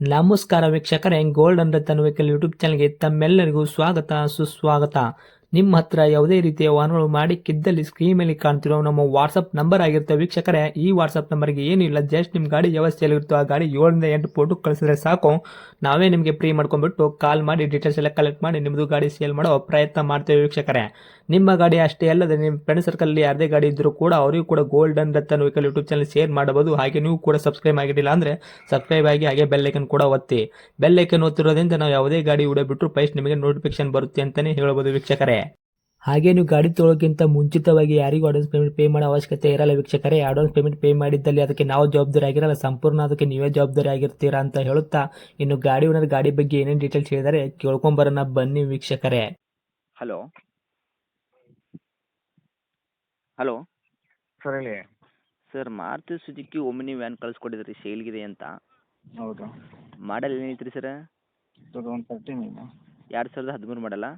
ನಮಸ್ಕಾರ ವೀಕ್ಷಕರೇ, gold and Ratan vehicle YouTube ಚಾನಲ್ಗೆ ತಮ್ಮೆಲ್ಲರಿಗೂ ಸ್ವಾಗತ ಸುಸ್ವಾಗತ. ನಿಮ್ಮ ಹತ್ರ ಯಾವುದೇ ರೀತಿಯ ವಾಹನಗಳು ಮಾಡಿಕ್ಕಿದ್ದಲ್ಲಿ ಸ್ಕ್ರೀನ್ ಮೇಲೆ ಕಾಣ್ತಿರೋ ನಮ್ಮ ವಾಟ್ಸಪ್ ನಂಬರ್ ಆಗಿರುತ್ತೆ ವೀಕ್ಷಕರೇ. ಈ ವಾಟ್ಸಪ್ ನಂಬರ್ಗೆ ಏನಿಲ್ಲ, ಜಸ್ಟ್ ನಿಮ್ಮ ಗಾಡಿ ವ್ಯವಸ್ಥೆಯಲ್ಲಿರುತ್ತೋ ಆ ಗಾಡಿ 7 ರಿಂದ 8 ಫೋಟೋ ಕಳಿಸಿದ್ರೆ ಸಾಕು, ನಾವೇ ನಿಮಗೆ ಫ್ರೀ ಮಾಡ್ಕೊಂಡ್ಬಿಟ್ಟು ಕಾಲ್ ಮಾಡಿ ಡೀಟೇಲ್ಸ್ ಎಲ್ಲ ಕಲೆಕ್ಟ್ ಮಾಡಿ ನಿಮ್ಮದು ಗಾಡಿ ಸೇಲ್ ಮಾಡೋ ಪ್ರಯತ್ನ ಮಾಡ್ತೇವೆ ವೀಕ್ಷಕರೇ. ನಿಮ್ಮ ಗಾಡಿ ಅಷ್ಟೇ ಅಲ್ಲದೆ ನಿಮ್ಮ ಫ್ರೆಂಡ್ ಸರ್ಕಲ್ ಯಾರದೇ ಗಾಡಿ ಇದ್ದರೂ ಕೂಡ ಅವರಿಗೂ ಕೂಡ gold and Ratan vehicle YouTube channel share ಮಾಡಬಹುದು. ಹಾಗೆ ನೀವು ಕೂಡ ಸಬ್ಸ್ಕ್ರೈಬ್ ಆಗಿರಲಿಲ್ಲ ಅಂದರೆ ಸಬ್ಸ್ಕ್ರೈಬ್ ಆಗಿ ಹಾಗೆ ಬೆಲ್ ಐಕನ್ ಕೂಡ ಒತ್ತಿ. ಬೆಲ್ ಐಕನ್ ಒತ್ತಿರೋದ್ರಿಂದ ನಾವು ಯಾವುದೇ ಗಾಡಿ ವಿಡಿಯೋ ಬಿಟ್ಟರು ಫಸ್ಟ್ ನಿಮಗೆ ನೋಟಿಫಿಕೇಶನ್ ಬರುತ್ತೆ ಅಂತಾನೆ ಹೇಳ್ಬೋದು ವೀಕ್ಷಕರೇ. ಹಾಗೆ ನೀವು ಗಾಡಿ ತೊಳೋಕ್ಕಿಂತ ಮುಂಚಿತವಾಗಿ ಯಾರಿಗೂ ಅಡ್ವಾನ್ಸ್ ಪೇಮೆಂಟ್ ಪೇ ಮಾಡೋ ಅವಶ್ಯಕತೆ ಇರಲ್ಲ ವೀಕ್ಷಕರೇ. ಅಡ್ವಾನ್ಸ್ ಪೇಮೆಂಟ್ ಪೇ ಮಾಡಿದ್ದಲ್ಲಿ ಅದಕ್ಕೆ ನಾವು ಜವಾಬ್ದಾರಿ ಆಗಿರಲ್ಲ, ಸಂಪೂರ್ಣ ಅದಕ್ಕೆ ನೀವೇ ಜವಾಬ್ದಾರಿ ಆಗಿರ್ತೀರಾ ಅಂತ ಹೇಳುತ್ತಾ, ಇನ್ನು ಗಾಡಿ ಓನರ್ ಗಾಡಿ ಬಗ್ಗೆ ಏನೇನು ಡೀಟೇಲ್ಸ್ ಹೇಳಿದರೆ ಕೇಳ್ಕೊಂಬರೋಣ ಬನ್ನಿ ವೀಕ್ಷಕರೇ. ಹಲೋ ಹಲೋ ಸರ್ ಹೇಳಿ. Sir, Maruti Suzuki Omni van ಕಳಿಸ್ಕೊಟ್ಟಿದ್ರಿ ಸೇಲ್ಗಿದೆ ಅಂತ. ಹೌದು. ಮಾಡಲ್ ಏನೈತ್ರಿ ಸರ್? 2013 ಇದೆ. 2013 ಮಾಡಲ್ಲ?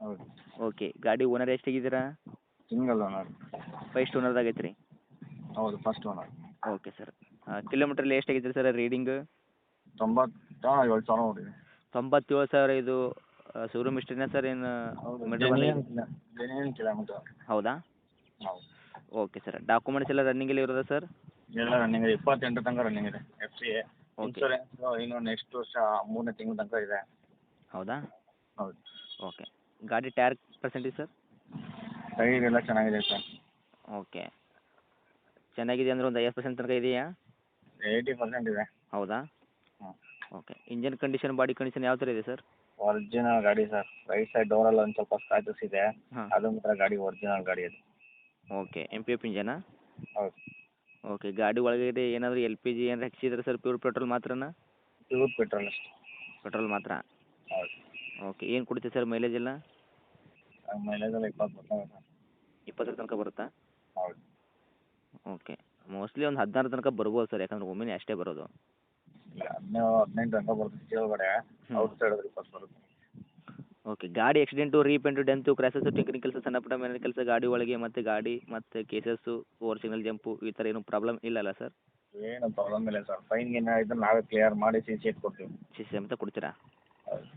ಹೌದು. ಓಕೆ. ಗಾಡಿ ಓನರ್ ಎಷ್ಟಾಗಿದ್ದೀರಾ? Single owner. ಫಸ್ಟ್ ಓನರ್ದಾಗ ಐತ್ರಿ? ಹೌದು, ಫಸ್ಟ್ ಓನರ್. Okay sir. ಕಿಲೋಮೀಟ್ರಲ್ಲಿ ಎಷ್ಟಾಗಿದ್ರಿ ಸರ್ ರೀಡಿಂಗ್? 97,000 ಓಡಿದೆ. 97,000. ಇದು ಶೋರೂಮ್ ಇಷ್ಟಿನ ಸರ್, ಏನು ಹೌದು, ಮೀಟ್ರ್ ಬಂದ? Genuine kilometre. ಹೌದಾ? ಹೌದು. Okay sir. ಡಾಕ್ಯುಮೆಂಟ್ಸ್ ಎಲ್ಲ ರನ್ನಿಂಗಲ್ಲಿ ಇರೋದಾ ಸರ್? ಎಲ್ಲ ರನ್ನಿಂಗ್ ಇದೆ. 28 ತನಕ ರನ್ನಿಂಗ್ ಇದೆ. FCA okay. ಇನ್ಶೂರೆನ್ಸ್ ಇನ್ನು ನೆಕ್ಸ್ಟ್ ವರ್ಷ 3ನೇ ತಿಂಗಳ ತನಕ ಇದೆ. ಹೌದಾ? ಹೌದು. ಓಕೆ. ಗಾಡಿ ಟೈರ್ ಪರ್ಸೆಂಟೇಜ್ ಸರ್? ಟೈರ್ ಎಲ್ಲ ಚೆನ್ನಾಗಿದೆ ಸರ್. ಓಕೆ. ಚೆನ್ನಾಗಿದೆ ಅಂದರೆ ಒಂದು 50% ತನಕ ಇದೆಯಾ? 80% ಇದೆ. ಹೌದಾ? ಹ್ಞೂ. Okay. Engine condition, body condition ಯಾವ ಥರ ಇದೆ ಸರ್? ಒರಿಜಿನಲ್ ಗಾಡಿ ಸರ್. ರೈಟ್ ಸೈಡ್ ಡೋರಲ್ಲಿ ಒಂದು ಸ್ವಲ್ಪ ಸ್ಕ್ರಾಚಸ್ ಇದೆ. ಹಾಂ. ಅದು ಮಾತ್ರ ಗಾಡಿ ಒರಿಜಿನಲ್ ಗಾಡಿ ಅದು. ಓಕೆ. MPF ಇಂಜನಾ? ಹೌದು. ಓಕೆ. ಗಾಡಿ ಒಳಗಡೆ ಏನಾದರೂ LPG ಏನಾರು ಹಾಕ್ಸಿದ್ರೆ ಸರ್? ಪ್ಯೂರ್ ಪೆಟ್ರೋಲ್ ಮಾತ್ರನಾ? ಪ್ಯೂರ್ ಪೆಟ್ರೋಲ್ ಅಷ್ಟೇ. ಪೆಟ್ರೋಲ್ ಮಾತ್ರ? ಹೌದು. ಓಕೆ. ಏನು ಕೊಡುತ್ತೆ ಸರ್ ಮೈಲೇಜ್ ಎಲ್ಲ? ಮೈಲೇಜ್ ಎಲ್ಲ 20 ಬರ್ತದೆ ಸರ್. 20 ತನಕ ಬರುತ್ತಾ? ಹೌದು. ಓಕೆ. ಮೋಸ್ಟ್ಲಿ ಒಂದು 16 ತನಕ ಬರ್ಬೋದು ಸರ್, ಯಾಕಂದ್ರೆ ಒಮ್ಮೆನೇ ಅಷ್ಟೇ ಬರೋದು. ಇಲ್ಲ, 18 ತನಕ ಬರುತ್ತೆ ಸಿಟಿ ಒಳಗಡೆ. ಔಟ್ ಸೈಡ್ 20 ಬರುತ್ತೆ. ಓಕೆ. ಗಾಡಿ ಆಕ್ಸಿಡೆಂಟು, ರೀಪೇಂಟು, ಡೆಂತು, ಕ್ರ್ಯಾಸಸ್ಸು, ಟಿಂಕರಿಂಗ್ ಕೆಲಸ, ಸಣ್ಣ ಪುಟ್ಟ ಮನೆ ಕೆಲಸ ಗಾಡಿ ಒಳಗೆ, ಮತ್ತು ಕೇಸಸ್ಸು, ಓವರ್ ಸಿಗ್ನಲ್ ಜಂಪು, ಈ ಥರ ಏನೂ ಪ್ರಾಬ್ಲಮ್ ಇಲ್ಲಲ್ಲ ಸರ್? ಏನು ಪ್ರಾಬ್ಲಮ್ ಇಲ್ಲ ಸರ್. ಫೈನ್ ಗೀನ್ ಇದ್ರೆ ನಾವೇ ಕ್ಲಿಯರ್ ಮಾಡಿ CC ಕೊಡ್ತೀವಿ. CC ಸಮೇತ ಕೊಡ್ತೀರಾ? ಹೌದು.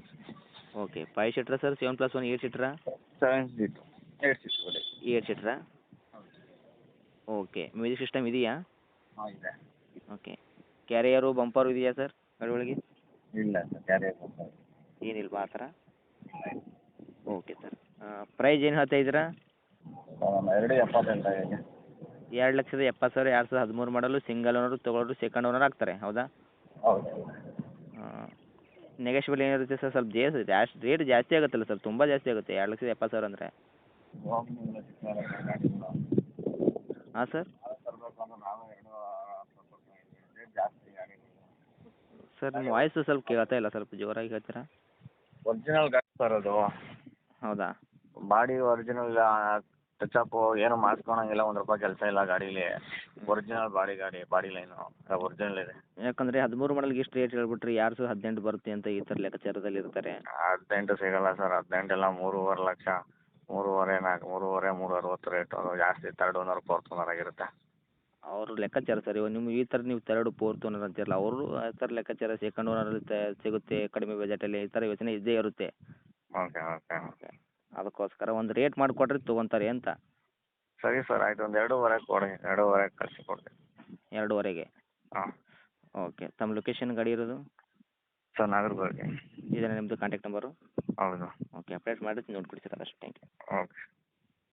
ಓಕೆ. 5 ಸೀಟ್ರಾ ಸರ್? 7+1 8 ಸೀಟ್ರಾ? 7 ಸೀಟು 8 ಸೀಟ್ ಕೊಡಿ. 8 ಸೀಟ್ರಾ? ಓಕೆ. ಮ್ಯೂಸಿಕ್ ಸಿಸ್ಟಮ್ ಇದೆಯಾ? ಹಾಂ, ಇದೆ. ಓಕೆ. ಕ್ಯಾರಿಯರು, ಬಂಪರು ಇದೆಯಾ ಸರ್ ಗಾಡಿ ಒಳಗೆ? ಇಲ್ಲ ಸರ್, ಕ್ಯಾರಿಯರ್ ಕೊಡ್ತಾರೆ. ಏನಿಲ್ವಾ ಆ ಥರ? Okay sir. ಪ್ರೈಸ್ ಏನು ಹೇಳ್ತಾ ಇದ್ದೀರಾ? 2,70 ಇದೆ. 2,70,000. 2013 ಮಾಡಲು, ಸಿಂಗಲ್ ಓನರು, ತೊಗೊಳೋರು ಸೆಕೆಂಡ್ ಓನರ್ ಆಗ್ತಾರೆ, ಹೌದಾ? ಹೌದು. ನೆಗೋಷಿಯಬಲ್ ಏನಿರುತ್ತೆ ಸರ್? ಸ್ವಲ್ಪ ರೇಟ್ ಜಾಸ್ತಿ ಆಗುತ್ತಲ್ಲ ಸರ್, ತುಂಬ ಜಾಸ್ತಿ ಆಗುತ್ತೆ. 2,70,000 ಅಂದರೆ. ಹಾಂ ಸರ್? ಸರ್, ನಿಮ್ಮ ವಾಯ್ಸು ಸ್ವಲ್ಪ ಕೇಳ್ತಾ ಇಲ್ಲ, ಸ್ವಲ್ಪ ಜೋರಾಗಿ ಹೇಳ್ತೀರಾ? ಒರಿಜಿನಲ್ ಗಾಡಿ ಸರ್ ಅದು. ಹೌದಾ? Body original. ಟಚಪ್ಪು ಏನು ಮಾಡಿಸ್ಕೊಳಂಗಿಲ್ಲ, ₹1 ಕೆಲಸ ಇಲ್ಲ ಗಾಡೀಲಿ. ಒರಿಜಿನಲ್ ಬಾಡಿ ಲೈನು ಒರಿಜಿನಲ್ ಇದೆ. ಯಾಕಂದರೆ 13 ಮಾಡಲ್ಗೆ ಇಷ್ಟು ರೇಟ್ ಹೇಳ್ಬಿಟ್ರೆ 2018 ಬರುತ್ತೆ ಅಂತ ಈ ಥರ ಲೆಕ್ಕಾಚಾರದಲ್ಲಿ ಇರ್ತಾರೆ. 18 ಸಿಗಲ್ಲ ಸರ್. 18 ಎಲ್ಲ 3.5 ಲಕ್ಷ, 3.5 4, 3.60 ರೇಟು. ಅದು ಜಾಸ್ತಿ. ಥರ್ಡ್ ಓನರ್ ಫೋರ್ತ್ ಓನರ್ ಆಗಿರುತ್ತೆ. ಅವರು ಲೆಕ್ಕಾಚಾರ ಸರ್. ಇವಾಗ ನಿಮ್ಮ ಈ ಥರ ನೀವು ಥರ್ಡ್ ಫೋರ್ತ್ ಓನರ್ ಅಂತೀರಲ್ಲ, ಅವರು ಆ ಥರ ಲೆಕ್ಕಾಚಾರ ಸೆಕೆಂಡ್ ಓನರಲ್ಲಿ ಸಿಗುತ್ತೆ ಕಡಿಮೆ ಬಜೆಟಲ್ಲಿ, ಈ ಥರ ಯೋಚನೆ ಇದ್ದೇ ಇರುತ್ತೆ. Okay okay okay. ಅದಕ್ಕೋಸ್ಕರ ಒಂದು ರೇಟ್ ಮಾಡಿಕೊಟ್ರೆ ತೊಗೊತಾರೆ ಅಂತ. ಸರಿ ಸರ್, ಆಯಿತು. ಒಂದು 2.5 ಕೊಡಿ. 2.5 ಕಳಿಸಿ ಕೊಡ್ತೀನಿ. 2.5ಗೆ? ಹಾಂ. ಓಕೆ. ತಮ್ಮ ಲೊಕೇಶನ್ ಗಾಡಿ ಇರೋದು? ಸರ್, ನಾಗರಬಾವಿ. ಇದೇನಾ ನಿಮ್ಮದು ಕಾಂಟ್ಯಾಕ್ಟ್ ನಂಬರು? ಹೌದು. ಓಕೆ. ಅಪ್ಡೇಟ್ ಮಾಡಿ ನೋಡ್ಕೊಡಿ ಸರ್, ಅಷ್ಟು. Thank you. ಓಕೆ.